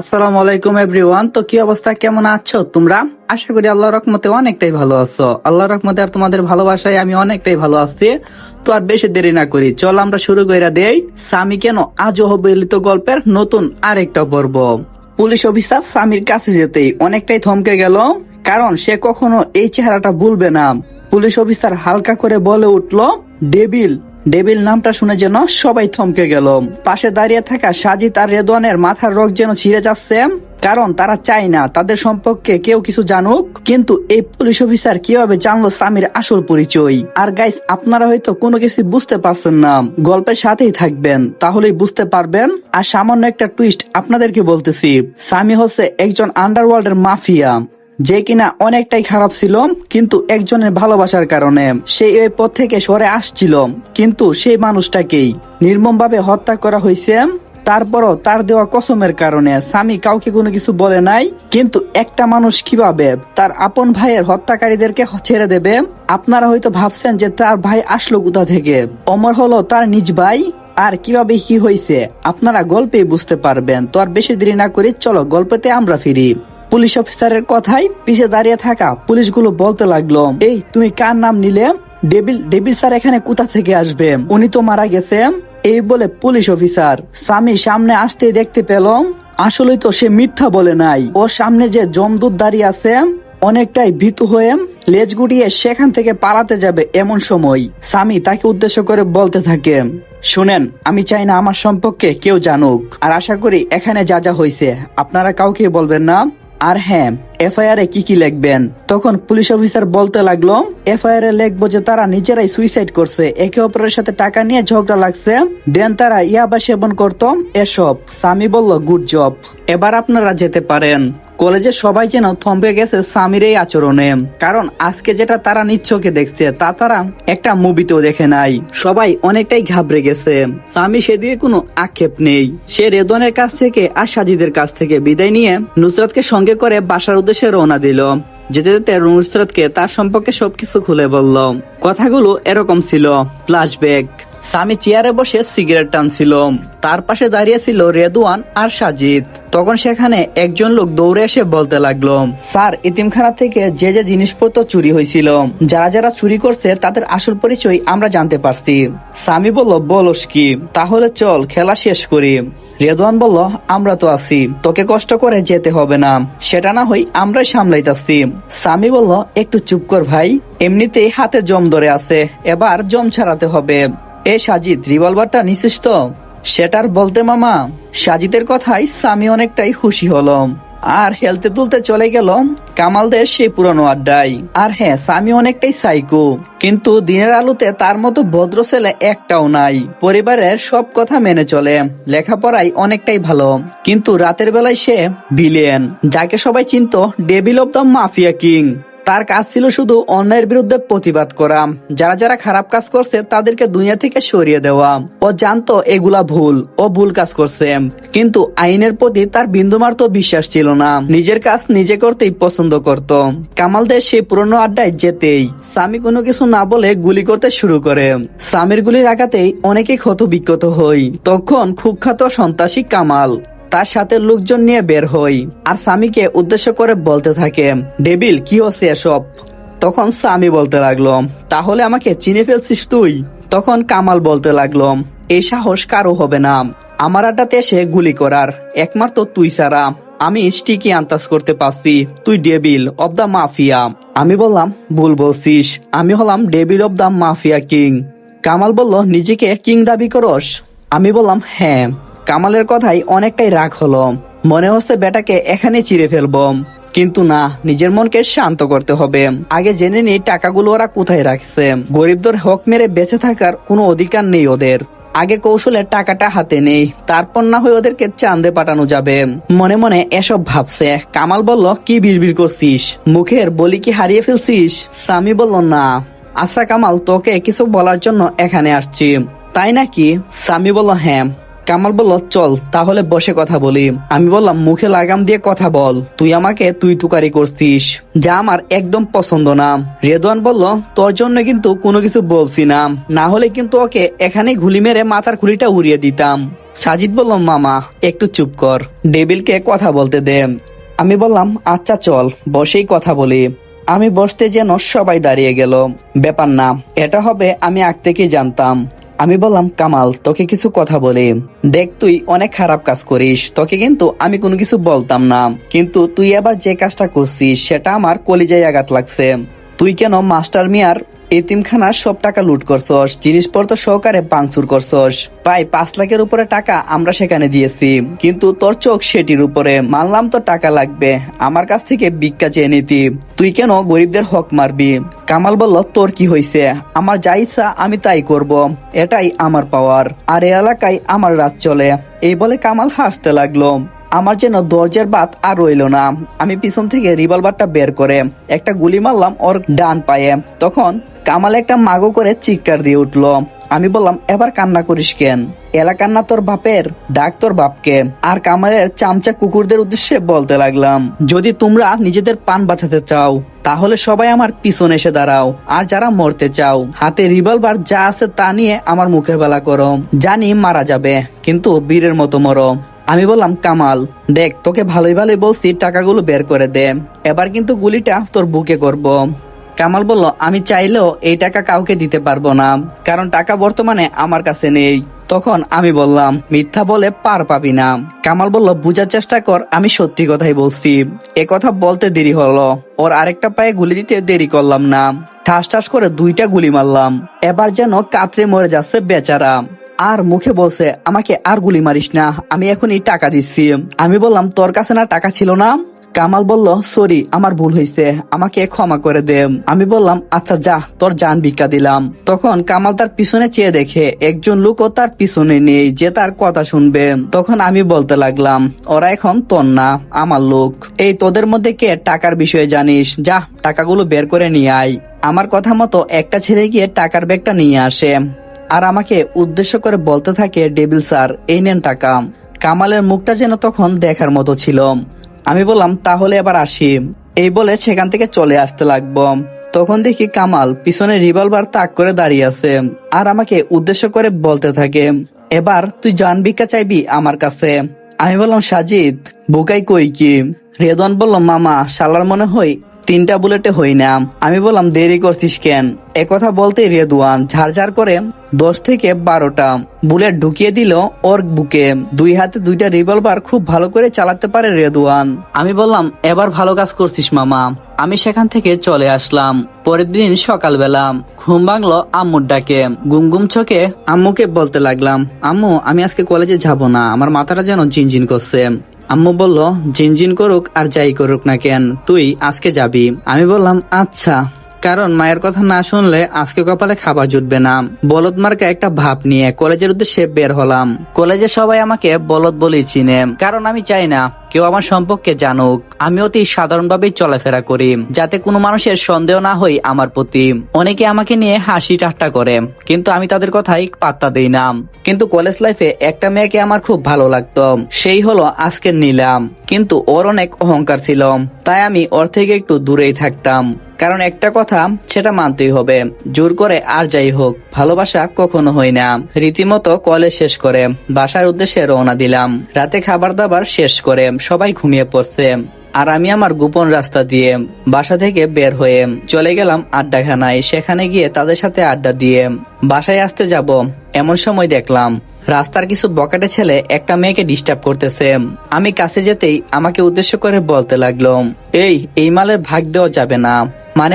আসসালামু আলাইকুম এভরিওয়ান। তো কি অবস্থা, কেমন আছো তোমরা? আশা করি আল্লাহর রহমতে অনেকটাই ভালো আছো। আল্লাহর রহমতে আর তোমাদের ভালোবাসায় আমি অনেকটাই ভালো আছি। তো আর বেশি দেরি না করি, চল আমরা শুরু কইরা দেই স্বামী কেন আজও অবহেলিত গল্পের নতুন আরেকটা পর্ব। পুলিশ অফিসার স্বামীর কাছে যেতেই অনেকটাই থমকে গেল, কারণ সে কখনো এই চেহারাটা ভুলবে না। পুলিশ অফিসার হালকা করে বলে উঠলো, ডেভিল। ডেভিল নামটা শুনে যেন সবাই থমকে গেল। পাশে দাঁড়িয়ে থাকা সাজিদ আর রেদওয়ানের মাথার রগ যেন ছিঁড়ে যাচ্ছে, কারণ তারা চায় না তাদের সম্পর্কে কেউ কিছু জানুক। কিন্তু এই পুলিশ অফিসার কিভাবে জানলো স্বামীর আসল পরিচয়? আর গাইস, আপনারা হয়তো কোনো কিছু বুঝতে পারছেন না, গল্পের সাথেই থাকবেন তাহলেই বুঝতে পারবেন। আর সামান্য একটা টুইস্ট আপনাদেরকে বলতেছি, স্বামী হচ্ছে একজন আন্ডারওয়ার্ল্ডের মাফিয়া, যে কিনা অনেকটাই খারাপ ছিল, কিন্তু একজনের ভালোবাসার কারণে সে এই পথ থেকে সরে আসছিল। কিন্তু সেই মানুষটাকেই নির্মমভাবে হত্যা করা হয়েছে। তারপরও তার দেওয়া কসমের কারণে স্বামী কাউকে কোনো কিছু বলে নাই। কিন্তু একটা মানুষ কিভাবে তার আপন ভাইয়ের হত্যাকারীদেরকে ছেড়ে দেবে? আপনারা হয়তো ভাবছেন যে তার ভাই আসলো কোথা থেকে, অমর হলো তার নিজ ভাই। আর কিভাবে কি হয়েছে আপনারা গল্পেই বুঝতে পারবেন। তো আর বেশি দেরি না করি, চলো গল্পতে আমরা ফিরি। পুলিশ অফিসারের কথায় পিছে দাঁড়িয়ে থাকা পুলিশগুলো বলতে লাগলো, এই তুমি কার নাম নিলে? ডেভিল। ডেভিল স্যার এখানে কোথা থেকে আসবে? উনি তো মারা গেছে। এই বলে পুলিশ অফিসার স্বামী সামনে আসতে দেখতে পেল, আসলে তো সে মিথ্যা বলে নাই। ওর সামনে যে যমদূত দাঁড়িয়ে আছে, অনেকটাই ভীতু হয়ে লেজ গুটিয়ে সেখান থেকে পালাতে যাবে, এমন সময় স্বামী তাকে উদ্দেশ্য করে বলতে থাকে, শুনেন, আমি চাই না আমার সম্পর্কে কেউ জানুক। আর আশা করি এখানে যা যা হয়েছে আপনারা কাউকে বলবেন না। আর হ্যাঁ, এফআইআর এ কি কি লিখবেন? তখন পুলিশ অফিসার বলতে লাগলো, এফআইআর এ লিখবো যে তারা নিজেরাই সুইসাইড করছে, একে অপরের সাথে টাকা নিয়ে ঝগড়া লাগছে, দেন তারা ইয়াবা সেবন করতো, এসব। স্বামী বলল, গুড জব, এবার আপনারা যেতে পারেন। কলেজে সবাই যেন থমকে গেছে স্বামীর এই আচরণে, কারণ আজকে যেটা তারা নিচ্ছকে দেখছে তা তারা একটা মুভিতেও দেখে নাই। সবাই অনেকটাই ঘাবড়ে গেছে। স্বামী সেদিকে কোনো আক্ষেপ নেই। সে রেদওয়ানের কাছ থেকে আর সাজিদের কাছ থেকে বিদায় নিয়ে নুসরাতকে সঙ্গে করে বাসার উদ্দেশ্যে রওনা দিল। যেতে যেতে নুসরাতকে তার সম্পর্কে সবকিছু খুলে বলল। কথাগুলো এরকম ছিল, ফ্ল্যাশব্যাক। স্বামী চেয়ারে বসে সিগারেট টানছিল, তার পাশে দাঁড়িয়ে ছিল রেদওয়ান আর সাজিদ। তখন সেখানে একজন লোক দৌড়ে এসে বলতে লাগলো, স্যার, এতিমখানা থেকে যে যে জিনিসপত্র চুরি হয়েছিল, যারা যারা চুরি করছে তাদের আসল পরিচয় আমরা জানতে পারছি। স্বামী বলল, বলস কি? তাহলে চল খেলা শেষ করি। রেদওয়ান বলল, আমরা তো আছি, তোকে কষ্ট করে যেতে হবে না, সেটা না হয় আমরাই সামলাইতাছি। স্বামী বলল, একটু চুপ কর ভাই, এমনিতেই হাতে জম ধরে আছে, এবার জম ছাড়াতে হবে। এ সাজিদ, রিভলভারটা নিছিস তো? সেটার বলতে মামা। সাজিদের কথায় স্বামী অনেকটাই খুশি হলো আর হেলতে তুলতে চলে গেল কামালদের সেই পুরনো আড্ডায়। আর হ্যাঁ, স্বামী অনেকটাই সাইকো, কিন্তু দিনের আলোতে তার মতো ভদ্র ছেলে একটাও নাই। পরিবারের সব কথা মেনে চলে, লেখাপড়ায় অনেকটাই ভালো, কিন্তু রাতের বেলায় সে ভিলেন, যাকে সবাই চিনতো devil of the mafia king. তার কাজ ছিল শুধু অন্যায়ের বিরুদ্ধে প্রতিবাদ করা, যারা যারা খারাপ কাজ করছে তাদেরকে দুনিয়া থেকে সরিয়ে দেওয়া। ও জানতো এগুলা ভুল, ও ভুল কাজ করছে, কিন্তু আইনের প্রতি তার বিন্দুমাত্র বিশ্বাস ছিল না। নিজের কাজ নিজে করতেই পছন্দ করত। কামালদের সেই পুরনো আড্ডায় যেতেই স্বামী কোনো কিছু না বলে গুলি করতে শুরু করে। স্বামীর গুলির আঘাতেই অনেকেই ক্ষত বিক্ষত হই। তখন কুখ্যাত সন্ত্রাসী কামাল তার সাথে লোকজন নিয়ে বের হই আর স্বামীকে উদ্দেশ্য করে বলতে থাকে, ডেভিল, কি হচ্ছে এসব? তখন স্বামী বলতে লাগলো, তাহলে আমাকে চিনে ফেলছিস তুই? তখন কামাল বলতে লাগলো, এই সাহস কারো হবে না আমার আড্ডাতে এসে গুলি করার, একমাত্র তুই ছাড়া। আমি স্টিকি আন্দাজ করতে পারছি তুই ডেভিল অব দ্য মাফিয়া। আমি বললাম, ভুল বলছিস, আমি হলাম devil of the mafia king. Kamal বলল, নিজেকে কিং দাবি করস? আমি বললাম, হ্যাঁ। কামালের কথাই অনেকটাই রাগ হলো, মনে হচ্ছে বেটাকে এখানে চিড়ে ফেলবো, কিন্তু না, নিজের মনকে শান্ত করতে হবে। আগে জেনে নিই টাকাগুলো ওরা কোথায় রাখছে। গরিবদের হক মেরে বেঁচে থাকার কোনো অধিকার নেই ওদের। আগে কৌশলে টাকাটা হাতে নেই, তারপর না হয় ওদেরকে চাঁদে পাঠানো যাবে। মনে মনে এসব ভাবছে। কামাল বলল, কি বিড়বিড় করছিস? মুখের বলি কি হারিয়ে ফেলছিস? স্বামী বলল, না। আচ্ছা কামাল, তোকে কিছু বলার জন্য এখানে আসছি। তাই নাকি? স্বামী বলল, হ্যাঁ। কামাল বলল, চল তাহলে বসে কথা বলি। আমি বললাম, মুখে লাগাম দিয়ে কথা বল, তুই আমাকে তুই তুকারি করছিস, যা আমার একদম পছন্দ না। রেদওয়ান বলল, তোর জন্য কিন্তু কোনো কিছু বলছি না, না হলে কিন্তু ওকে এখানে গুলি মেরে মাথার খুলিটা উড়িয়ে দিতাম। সাজিদ বলল, মামা একটু চুপ কর, ডেবিলকে কথা বলতে দে। আমি বললাম, আচ্ছা চল বসেই কথা বলি। আমি বসতে যেন সবাই দাঁড়িয়ে গেল। ব্যাপার না, এটা হবে আমি আগ থেকেই জানতাম। আমি বললাম, কামাল তোকে কিছু কথা বলি। দেখ, তুই অনেক খারাপ কাজ করিস, তোকে কিন্তু আমি কোনো কিছু বলতাম না, কিন্তু তুই এবার যে কাজটা করছিস সেটা আমার কলিজায় আঘাত লাগছে। তুই কেন মাস্টার মিয়ার এতিমখানার সব টাকা লুট করছস, জিনিসপত্র সহকারে ভাঙচুর করছস। প্রায় 5 লাখের উপরে টাকা আমরা সেখানে দিয়েছি, কিন্তু তোর চোখ সেটির উপরে। মানলাম তো টাকা লাগবে, আমার কাছ থেকে ভিক্ষা চেয়ে নিতি, তুই কেন গরিবদের হক মারবি? কামাল বলল, তোর কি হয়েছে? আমার যা ইচ্ছা আমি তাই করব, এটাই আমার পাওয়ার, আর এই এলাকায় আমার রাজ চলে। এই বলে কামাল হাসতে লাগলো। আমার যেন দরজার বাত আর রইল না। আমি পিছন থেকে রিভলভারটা বের করে একটা গুলি মারলাম ওর ডান পায়ে। তখন কামাল একটা মাগো করে চিৎকার দিয়ে উঠলো। আমি বললাম, এবার কান্না করিস কেন? এলাকার না তোর বাপের, ডাক তোর বাপকে। আর কামালের চামচা কুকুরদের উদ্দেশ্যে বলতে লাগলাম, যদি তোমরা নিজেদের পান বাঁচাতে চাও তাহলে সবাই আমার পিছনে এসে দাঁড়াও, আর যারা মরতে চাও হাতে রিভলভার যা আছে তা নিয়ে আমার মুখে বেলা করো। জানি মারা যাবে, কিন্তু বীরের মতো মরো। আমি বললাম, কামাল দেখ, তোকে ভালোই ভালোই বলছি টাকাগুলো বের করে দে, এবার কিন্তু গুলিটা তোর বুকে করব। কামাল বলল, আমি চাইলেও এই টাকা কাউকে দিতে পারবো না, কারণ টাকা বর্তমানে আমার কাছে নেই। তখন আমি বললাম, মিথ্যা বলে পার পাবি না। কামাল বলল, বুঝার চেষ্টা কর, আমি সত্যি কথাই বলছি। এ কথা বলতে দেরি হলো, ওর আরেকটা পায়ে গুলি দিতে দেরি করলাম না, ঠাস ঠাস করে 2টা গুলি মারলাম। এবার যেন কাতরে মরে যাচ্ছে বেচারা, আর মুখে বলছে, আমাকে আর গুলি মারিস না, আমি এখনই টাকা দিচ্ছি। আমি বললাম, তোর কাছে না টাকা ছিল না? কামাল বলল, সরি, আমার ভুল হয়েছে, আমাকে ক্ষমা করে দে। আমি বললাম, আচ্ছা যা, তোর জান ভিক্ষা দিলাম। তখন কামাল তার পিছনে চেয়ে দেখে একজন লোকও তার পিছনে নেই যে তার কথা শুনবে। তখন আমি বলতে লাগলাম, ওরা এখন তোর না, আমার লোক। এই তোদের মধ্যে কে টাকার বিষয়ে জানিস? যা, টাকাগুলো বের করে নিয়ে আয়। আমার কথা মতো একটা ছেলে গিয়ে টাকার ব্যাগটা নিয়ে আসে, আর আমাকে উদ্দেশ্য করে বলতে থাকে, ডেভিল স্যার, এই নেন টাকা। কামালের মুখটা যেন তখন দেখার মতো ছিল। আমি বললাম, তাহলে এবার আসি। এই বলে সেখান থেকে চলে আসতে লাগবো। তখন দেখি কামাল পিছনে রিভলভার তাক করে দাঁড়িয়ে আছে, আর আমাকে উদ্দেশ্য করে বলতে থাকে, এবার তুই জান ভিক্ষা চাইবি আমার কাছে। আমি বললাম, সাজিদ বুকাই কই কি? রেদওয়ান বলল, মামা শালার মনে হয় 3টা বুলেটে হই না। আমি বললাম, দেরি করছিস কেন? একথা বলতে রেদওয়ান ঝাড়ঝাড় করে 10 থেকে 12টা বুলেট ঢুকিয়ে দিল ওর বুকে। 2 হাতে 2টা রিভলভার খুব ভালো করে চালাতে পারে রেদওয়ান। আমি বললাম, এবার ভালো কাজ করছিস মামা। আমি সেখান থেকে চলে আসলাম। পরের দিন সকালবেলা ঘুম ভাঙলো আম্মুর ডাকে। গুম গুম চোখে আম্মুকে বলতে লাগলাম, আম্মু আমি আজকে কলেজে যাব না, আমার মাথাটা যেন ঝিনঝিন করছে। আম্মু বলল, জিনজিন করুক আর যাই করুক না কেন, তুই আজকে যাবি। আমি বললাম, আচ্ছা, কারণ মায়ের কথা না শুনলে আজকে কপালে খাবার জুটবে না। বলদ মার্কা একটা ভাব নিয়ে কলেজের উদ্দেশ্যে বের হলাম। কলেজে সবাই আমাকে বলদ বলেই চিনে, কারণ আমি চাই না কেউ আমার সম্পর্কে জানুক। আমি অতি সাধারণভাবেই চলাফেরা করি, যাতে কোনো মানুষের সন্দেহ না হয় আমার প্রতি। অনেকে আমাকে নিয়ে হাসি ঠাট্টা করে, কিন্তু আমি তাদের কথাই পাত্তা দেই না। কিন্তু কলেজ লাইফে একটা মেয়েকে আমার খুব ভালো লাগতো, সেই হলো আজকের নীলাম। কিন্তু ওর অনেক অহংকার ছিল, তাই আমি ওর থেকে একটু দূরেই থাকতাম। কারণ একটা কথা, সেটা মানতেই হবে, জোর করে আর যাই হোক ভালোবাসা কখনো হয় না। রীতিমতো কলেজ শেষ করে বাসার উদ্দেশ্যে রওনা দিলাম। রাতে খাবার দাবার শেষ করে সবাই ঘুমিয়ে পড়ছে, আর আমি আমার গোপন রাস্তা দিয়ে বাসা থেকে বের হয়ে চলে গেলাম আড্ডাখানায়। সেখানে গিয়ে তাদের সাথে আড্ডা দিয়ে বাসায় আসতে যাব, এমন সময় দেখলাম রাস্তার কিছু বকাটে ছেলে একটা মেয়েকে ডিস্টার্ব করতেছে। আমি কাছে যেতেই আমাকে উদ্দেশ্য করে বলতে লাগলো, এই মালের ভাগ দেওয়া যাবে না,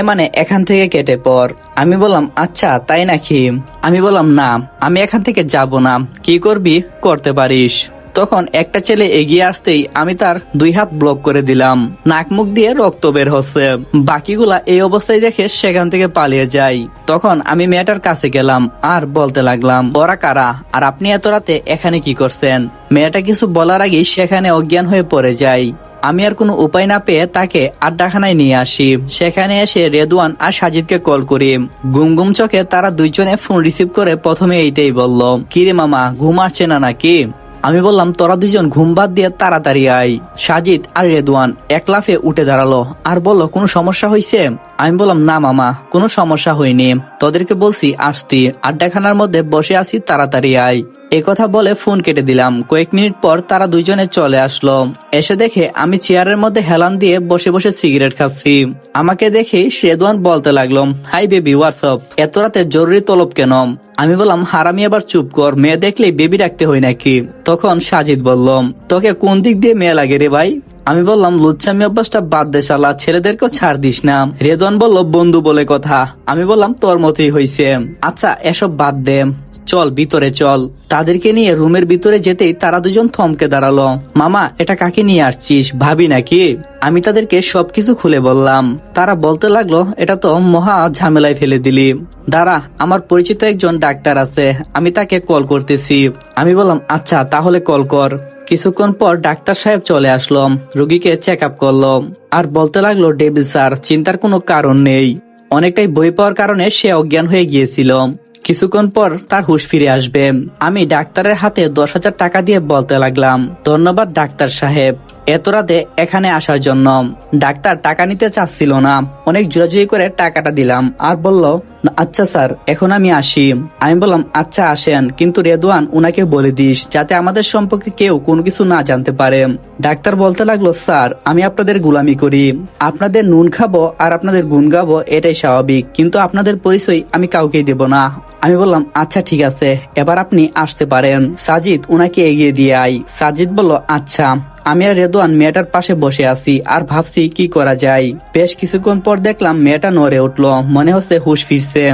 মানে এখান থেকে কেটে পড়। আমি বললাম, আচ্ছা তাই নাকি? আমি বললাম, না আমি এখান থেকে যাব না, কি করবি করতে পারিস। তখন একটা ছেলে এগিয়ে আসতেই আমি তার 2 হাত ব্লক করে দিলাম। নাক মুখ দিয়ে রক্ত বের হচ্ছে। বাকিগুলা এই অবস্থায় দেখে সেখান থেকে পালিয়ে যাই। তখন আমি মেয়েটার কাছে গেলাম আর বলতে লাগলাম, ওরা কারা, আর আপনি এত রাতে এখানে কি করছেন? মেয়েটা কিছু বলার আগেই সেখানে অজ্ঞান হয়ে পড়ে যায়। আমি আর কোনো উপায় না পেয়ে তাকে আড্ডাখানায় নিয়ে আসি। সেখানে এসে রেদওয়ান আর সাজিদকে কল করি। ঘুম ঘুম চোখে তারা দুইজনে ফোন রিসিভ করে প্রথমে এইটাই বলল, কিরে মামা ঘুম আসছে না নাকি? আমি বললাম, তোরা দুজন ঘুম বাদ দিয়ে তাড়াতাড়ি আয়। সাজিদ আর রেদওয়ান এক লাফে উঠে দাঁড়ালো আর বলল, কোনো সমস্যা হয়েছে? আমি বললাম, না মামা কোনো সমস্যা হয়নি, তোদেরকে বলছি আসতি, আড্ডাখানার মধ্যে বসে আছি, তাড়াতাড়ি আয়। এ কথা বলে ফোন কেটে দিলাম। কয়েক মিনিট পর তারা দুইজনে চলে আসলো। এসে দেখে আমি চেয়ারের মধ্যে হেলান দিয়ে বসে বসে সিগারেট খাচ্ছি। আমাকে দেখে রেদওয়ান বলতে লাগলো, হাই বেবি হোয়াটসঅ্যাপ, এত রাতে জরুরি তলব কেন? আমি বললাম, হারামি আবার চুপ কর, মেয়ে দেখলেই বেবি ডাকতে হয় নাকি? তখন সাজিদ বলল, তোকে কোন দিক দিয়ে মেয়ে লাগে রে ভাই? আমি বললাম, লুচ্ছামি অভ্যাসটা বাদ দে শালা, ছেলেদেরকেও ছাড় দিস না। রেদওয়ান বলল, বন্ধু বলে কথা। আমি বললাম, তোর মতোই হইছে। আচ্ছা এসব বাদ দে, চল ভিতরে চল। তাদেরকে নিয়ে রুমের ভিতরে যেতেই তারা দুজন থমকে দাঁড়ালো। মামা, এটা কাকে নিয়ে আসছিস, ভাবি নাকি? আমি তাদেরকে সবকিছু খুলে বললাম। তারা বলতে লাগলো, এটা তো মহা ঝামেলায় ফেলে দিলি। দাঁড়া, আমার পরিচিত একজন ডাক্তার আছে, আমি তাকে কল করতেছি। আমি বললাম, আচ্ছা তাহলে কল কর। কিছুক্ষণ পর ডাক্তার সাহেব চলে আসলো, রোগীকে চেক আপ করলো আর বলতে লাগলো, ডেভিল স্যার, চিন্তার কোনো কারণ নেই। অনেকটাই বই পাওয়ার কারণে সে অজ্ঞান হয়ে গিয়েছিল, কিছুক্ষণ পর তার হুঁশ ফিরে আসবে। আমি ডাক্তারের হাতে 10,000 টাকা দিয়ে বলতে লাগলাম, ধন্যবাদ ডাক্তার সাহেব এত রাতে এখানে আসার জন্য। ডাক্তার টাকা নিতে চাচ্ছিল না, অনেক জোরাজুরি করে টাকাটা দিলাম আর বলল, আচ্ছা স্যার এখন আমি আসি। আমি বললাম, আচ্ছা আসেন, কিন্তু রেদওয়ান উনাকে বলে দিস যাতে আমাদের সম্পর্কে কেউ কোনো কিছু না জানতে পারে। ডাক্তার বলতে লাগলো, স্যার আমি আপনাদের গোলামি করি, আপনাদের নুন খাবো আর আপনাদের গুণ গাবো, এটাই স্বাভাবিক, কিন্তু আপনাদের পরিচয় আমি কাউকেই দেব না। আমি বললাম, আচ্ছা ঠিক আছে, এবার আপনি আসতে পারেন। সাজিদ উনাকে এগিয়ে দিয়ে আই। সাজিদ বলল, আচ্ছা। আমি আর রেদওয়ান মেয়েটার পাশে বসে আছি আর ভাবছি কি করা যায়। বেশ কিছুক্ষণ পর দেখলাম মেয়েটা নড়ে উঠলো, মনে হচ্ছে হুঁশ ফিরছে।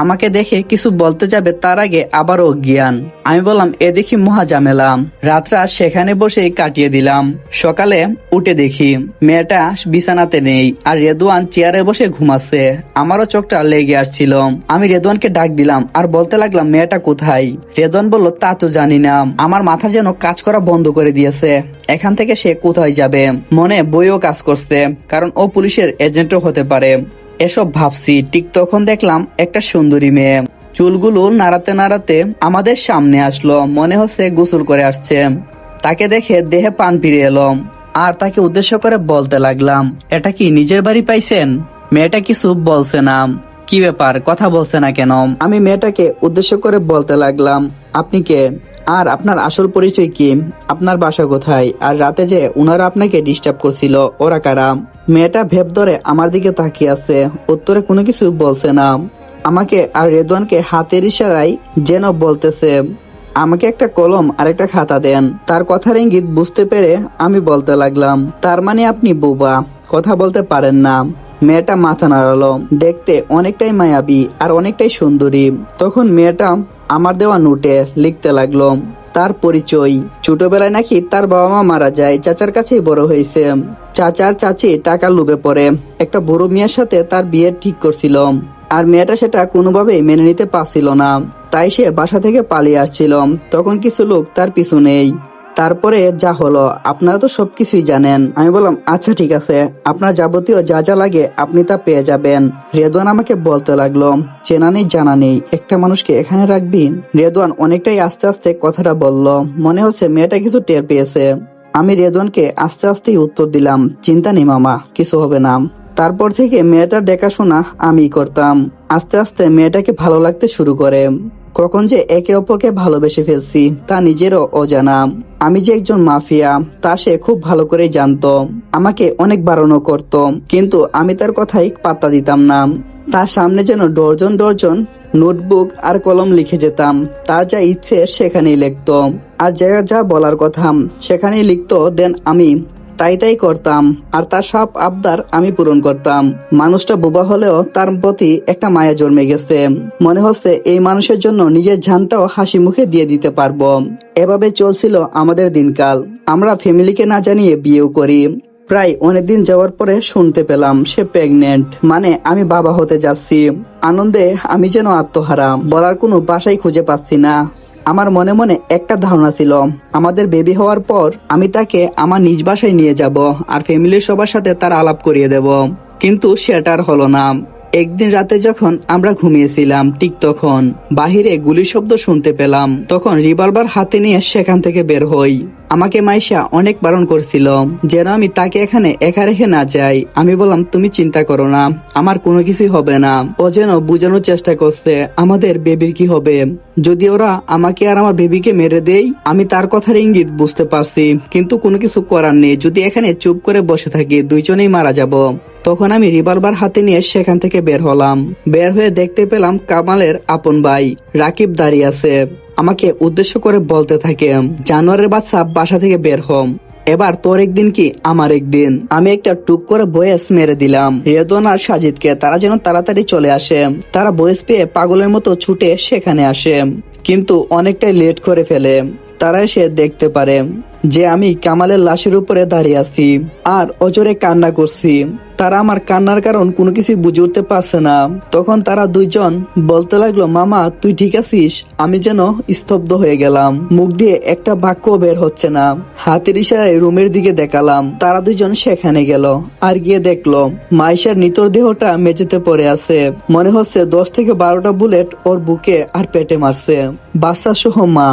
আমাকে দেখে কিছু বলতে যাবে তার আগে আবার অজ্ঞান। আমি বললাম, এ দেখি মহা ঝামেলা। রাতটা সেখানে বসে কাটিয়ে দিলাম। সকালে উঠে দেখি মেয়েটা বিছানাতে নেই আর রেদওয়ান চেয়ারে বসে ঘুমাচ্ছে। আমারও চোখটা লেগে আসছিল। আমি রেদওয়ানকে ডাক দিলাম আর বলতে লাগলাম, মেয়েটা কোথায়? রেদওয়ান বলল, তা তো জানি না, আমার মাথা যেন কাজ করা বন্ধ করে দিয়েছে। এখান থেকে সে কোথায় যাবে? মনে বইও কাজ করছে, কারণ ও পুলিশের এজেন্টও হতে পারে। এসব ভাবছি, ঠিক তখন দেখলাম একটা সুন্দরী মেয়ে চুলগুলো নাড়াতে নাড়াতে আমাদের সামনে আসলো, মনে হচ্ছে গোসল করে আসছে। তাকে দেখে দেহে পান ফিরে এলো আর তাকে উদ্দেশ্য করে বলতে লাগলাম, এটা কি নিজের বাড়ি পাইছেন? মেয়েটা কিছু বলছে না। কি ব্যাপার, কথা বলছে না কেন? আমি মেয়েটাকে উদ্দেশ্য করে বলতে লাগলাম, আপনি কে আর আপনার আসল পরিচয় কি? আপনার বাসা কোথায়? আর রাতে যে উনারা আপনাকে ডিস্টার্ব করছিল, ওরা কারা? মেয়েটা ভেব ধরে আমার দিকে তাকিয়ে আছে, উত্তরে কোনো কিছু বলছে না। আমাকে আর রেদওয়ানকে হাতের ইশারায় যেন বলতেছে, আমাকে একটা কলম আর একটা খাতা দেন। তার কথার ইঙ্গিত বুঝতে পেরে আমি বলতে লাগলাম, তার মানে আপনি বোবা, কথা বলতে পারেন না? মেয়েটা মাথা নাড়ালো, দেখতে অনেকটাই মায়াবী আর অনেকটাই সুন্দরী। তখন মেয়েটা আমার দেওয়া নোটে লিখতে লাগলো তার পরিচয়। ছোটবেলায় নাকি তার বাবা মা মারা যায়, চাচার কাছেই বড় হয়েছে। চাচার চাচি টাকার লোভে পড়ে একটা বুড়ো মেয়ের সাথে তার বিয়ে ঠিক করছিল, আর মেয়েটা সেটা কোনোভাবেই মেনে নিতে পারছিল না, তাই সে বাসা থেকে পালিয়ে আসছিল। তখন কিছু লোক তার পিছু নেই। তারপরে যা হলো আপনারা তো সবকিছুই জানেন। আমি বললাম, আচ্ছা ঠিক আছে, আপনার যাবতীয় যা যা লাগে আপনি তা পেয়ে যাবেন। রেদওয়ান আমাকে বলতে লাগলো, চেনা নেই জানা নেই, একটা মানুষকে এখানে রাখবি? রেদওয়ান অনেকটাই আস্তে আস্তে কথাটা বলল, মনে হচ্ছে মেয়েটা কিছু টের পেয়েছে। আমি রেদওয়ানকে আস্তে আস্তেই উত্তর দিলাম, চিন্তা নেই মামা, কিছু হবে না। তারপর থেকে মেয়েটার দেখাশোনা আমি করতাম। আস্তে আস্তে মেয়েটাকে ভালো লাগতে শুরু করে। কখন যে একে অপরকে ভালোবেসে ফেলছি তা নিজেরও অজানা। আমি যে একজন মাফিয়া তা সে খুব ভালো করে জানতো। আমাকে অনেক বারণও করত, কিন্তু আমি তার কথাই পাত্তা দিতাম না। তার সামনে যেন ডর্জন ডর্জন নোটবুক আর কলম লিখে যেতাম। তার যা ইচ্ছে সেখানেই লিখতো, আর যা যা বলার কথা সেখানেই লিখতো। দেন আমি তাই তাই করতাম, আর তার সব আবদার আমি পূরণ করতাম। মানুষটা বোবা হলেও তার প্রতি একটা মায়া জন্মে গেছে। মনে হচ্ছে এই মানুষের জন্য নিজের জানটাও হাসি মুখে দিয়ে দিতে পারবো। এভাবে চলছিল আমাদের দিনকাল। আমরা ফ্যামিলিকে না জানিয়ে বিয়েও করি। প্রায় অনেকদিন যাওয়ার পরে শুনতে পেলাম সে প্রেগনেন্ট, মানে আমি বাবা হতে যাচ্ছি। আনন্দে আমি যেন আত্মহারা, বলার কোনো ভাষাই খুঁজে পাচ্ছি না। আমার মনে মনে একটা ধারণা ছিল, আমাদের বেবি হওয়ার পর আমি তাকে আমার নিজ বাসায় নিয়ে যাব আর ফ্যামিলির সবার সাথে তার আলাপ করিয়ে দেব, কিন্তু সেটার হলো না। একদিন রাতে যখন আমরা ঘুমিয়েছিলাম ঠিক তখন বাহিরে গুলির শব্দ শুনতে পেলাম। তখন রিভলভার হাতে নিয়ে সেখান থেকে বের হই। আমাকে মাইশা অনেক বারণ করছিল যেন আমি তাকে এখানে একা রেখে না যাই। আমি বললাম তুমি চিন্তা করো না, আমার কোনো কিছুই হবে না। ও যেন বোঝানোর চেষ্টা করছে আমাদের বেবির কি হবে যদি ওরা আমাকে আর আমার বেবিকে মেরে দেয়। আমি তার কথার ইঙ্গিত বুঝতে পারছি, কিন্তু কোনো কিছু করার নেই। যদি এখানে চুপ করে বসে থাকি দুইজনেই মারা যাব। তখন আমি রিভলভার হাতে নিয়ে সেখান থেকে বের হলাম। বের হয়ে দেখতে পেলাম কামালের আপন ভাই রাকিব দাঁড়িয়ে আছে। আমাকে উদ্দেশ্য করে বলতে থাকে, জানোয়ারের বাচ্চা বাসা থেকে বের হম, এবার তোর একদিন কি আমার একদিন। আমি একটা টুক করে ভয়েস মেরে দিলাম রেদওয়ান আর সাজিদকে, তারা যেন তাড়াতাড়ি চলে আসে। তারা ভয়েস পেয়ে পাগলের মতো ছুটে সেখানে আসে, কিন্তু অনেকটাই লেট করে ফেলে। তারা এসে দেখতে পারে যে আমি কামালের লাশের উপরে দাঁড়িয়ে আছি আর অজরে কান্না করছি। তারা আমার কান্নার কারণ কোনো কিছু বুঝে উঠতে পারছে না। তখন তারা দুইজন বলতে লাগলো, মামা তুই ঠিক আছিস? আমি যেন স্তব্ধ হয়ে গেলাম, মুখ দিয়ে একটা বাক্য বের হচ্ছে না। হাতের ইশারায় রুমের দিকে দেখালাম। তারা দুইজন সেখানে গেল আর গিয়ে দেখলো মাইশার নিতর দেহটা মেঝেতে পড়ে আছে। মনে হচ্ছে 10 থেকে 12টা বুলেট ওর বুকে আর পেটে মারছে। বাচ্চা সহ মা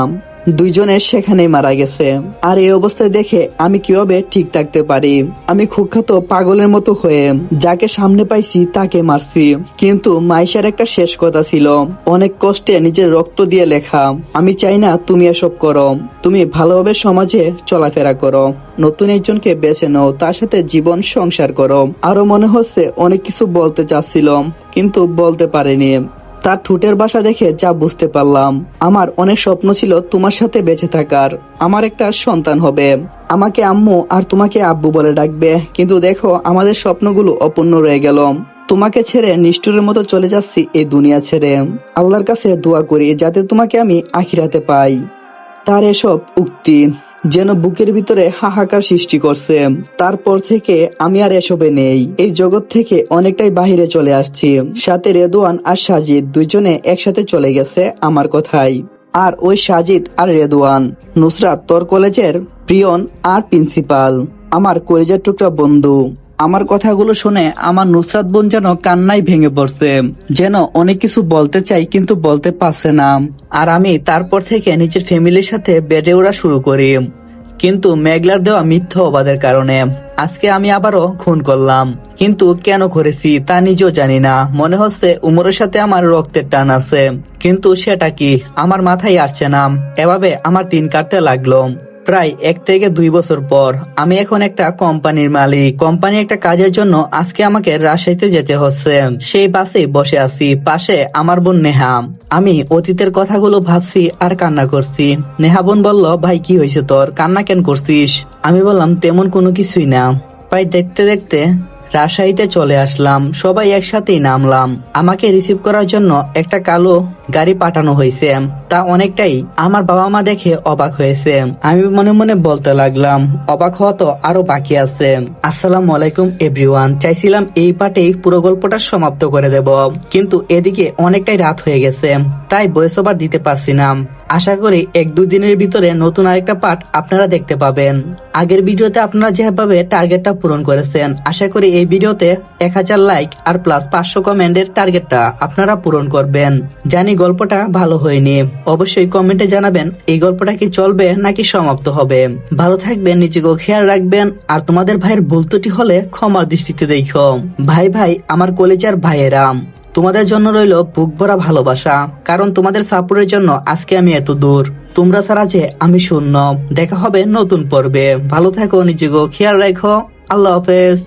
দুইজনের সেখানেই মারা গেছে। আর এই অবস্থায় দেখে আমি কিভাবে ঠিক থাকতে পারি? আমি কুখ্যাত পাগলের মতো হয়ে যাকে সামনে পাইছি তাকে মারছি। কিন্তু মাইশার একটা শেষ কথা ছিল, অনেক কষ্টে নিজের রক্ত দিয়ে লেখা, আমি চাই না তুমি এসব করো। তুমি ভালোভাবে সমাজে চলাফেরা করো, নতুন একজনকে বেছে নাও, তার সাথে জীবন সংসার করো। আরো মনে হচ্ছে অনেক কিছু বলতে চাচ্ছিলাম কিন্তু বলতে পারিনি। তার ঠোঁটের ভাষা দেখে যা বুঝতে পারলাম, আমার অনেক স্বপ্ন ছিল তোমার সাথে বেঁচে থাকার, আমার একটা সন্তান হবে, আমাকে আম্মু আর তোমাকে আব্বু বলে ডাকবে। কিন্তু দেখো আমাদের স্বপ্নগুলো অপূর্ণ রয়ে গেল। তোমাকে ছেড়ে নিষ্ঠুরের মতো চলে যাচ্ছি এই দুনিয়া ছেড়ে। আল্লাহর কাছে দোয়া করি যাতে তোমাকে আমি আখিরাতে পাই। তার এসব উক্তি যেন বুকের ভিতরে হাহাকার সৃষ্টি করছে। তারপর থেকে আমি আর এসবে নেই, এই জগৎ থেকে অনেকটাই বাহিরে চলে আসছি। সাথে রেদওয়ান আর সাজিদ দুইজনে একসাথে চলে গেছে আমার কথাই। আর ওই সাজিদ আর রেদওয়ান নুসরাত তোর কলেজের প্রিয়ন আর প্রিন্সিপাল, আমার কলেজের টুকরা বন্ধু। আমার কথাগুলো শুনে আমার নুসরাত বোন যেন কান্নায় ভেঙে পড়ছে, যেন অনেক কিছু বলতে চাই কিন্তু বলতে পারছে না। আর আমি তারপর থেকে নিজের ফ্যামিলির সাথে বেড়ে ওঠা শুরু করি, কিন্তু মেঘলার দেওয়া মিথ্যা অবাদের কারণে আজকে আমি আবারও খুন করলাম। কিন্তু কেন করেছি তা নিজেও জানি না। মনে হচ্ছে উমরের সাথে আমার রক্তের টান আছে, কিন্তু সেটা কি আমার মাথায় আসছে না। এভাবে আমার দিন কাটতে লাগলো। প্রায় 1 থেকে 2 বছর পর আমি এখন একটা কোম্পানির মালিক। কোম্পানি একটা কাজের জন্য আজকে আমাকে রাজশাহীতে যেতে হচ্ছে। সেই বাসে বসে আছি, পাশে আমার বোন নেহা। আমি অতীতের কথাগুলো ভাবছি আর কান্না করছি। নেহা বোন বলল, ভাই কি হয়েছে তোর, কান্না কেন করছিস? আমি বললাম তেমন কোনো কিছুই না। প্রায় দেখতে দেখতে রাজশাহীতে চলে আসলাম, সবাই একসাথেই নামলাম। আমাকে রিসিভ করার জন্য একটা কালো গাড়ি পাঠানো হয়েছে, তা অনেকটাই আমার বাবা মা দেখে অবাক হয়েছে। আমি মনে মনে বলতে লাগলাম, অবাক হওয়া তো আরো বাকি আছে। আসসালামু আলাইকুম এভরিওয়ান। চাইছিলাম এই পার্টেই পুরো গল্পটা সমাপ্ত করে দেব, কিন্তু এদিকে অনেকটাই রাত হয়ে গেছে, তাই ভয়েস ওভার দিতে পারছি না। আশা করি 1-2 দিনের ভিতরে নতুন আরেকটা পার্ট আপনারা দেখতে পাবেন। আগের ভিডিওতে আপনারা যেভাবে টার্গেটটা পূরণ করেছেন, আশা করি এই ভিডিওতে 1000 লাইক আর প্লাস 500 কমেন্টের টার্গেটটা আপনারা পূরণ করবেন। জানি গল্পটা ভালো হয়নি, অবশ্যই কমেন্টে জানাবেন এই গল্পটা কি চলবে নাকি সমাপ্ত হবে। ভালো থাকবেন, নিজেকেও খেয়াল রাখবেন, আর তোমাদের ভাইয়ের ভুল ত্রুটি হলে ক্ষমার দৃষ্টিতে দেখো। ভাই আমার কলেজার ভাইয়েরা, তোমাদের জন্য রইল বুক ভরা ভালোবাসা, কারণ তোমাদের সাপোর্টের জন্য আজকে আমি এত দূর। তোমরা ছাড়া যে আমি শূন্য। দেখা হবে নতুন পর্বে। ভালো থাকো, নিজেকেও খেয়াল রাখো। আল্লাহ হাফেজ।